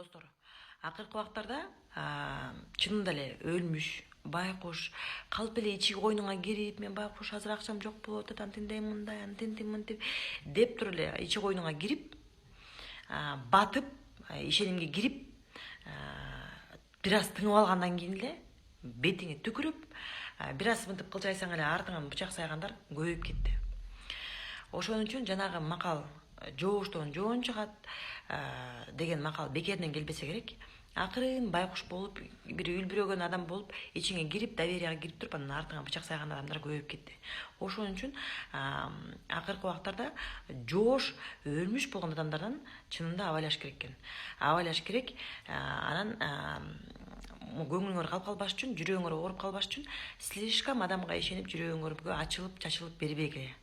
достор, акыркы убактарда чынында эле өлмүш байкуш калп эле ички койнуңа кирип, мен байкуш азыр акчам жок болуп атат, антиндей мындай, антинтип мынтип деп туруп эле ички койнуңа кирип, батып, ишенимге кирип, бир аз тыгып алгандан кийин эле бетиңе түкүрүп, бир аз мынтип кылжайсаң эле артыңан бычак сайгандар көбөйүп кетти. Ошон үчүн жанагы макал жооштон жоон чыгат деген макал бекеринен келбесе керек. Акырын байкуш болуп, бир үлбүрөгөн адам болуп, ичиңе кирип, доверияга кирип туруп, анан артыңан бычак сайган адамдар көбөйүп кетти. Ошон үчүн акыркы убактарда жоош өлмүш болгон адамдардан чынында абайлаш керек экен. Абайлаш керек. Анан көңүлүңөр калып калбаш үчүн, жүрөгүңөр ооруп калбаш үчүн слишком адамга ишенип жүрөгүңөргө ачылып, чачылып бербегиле.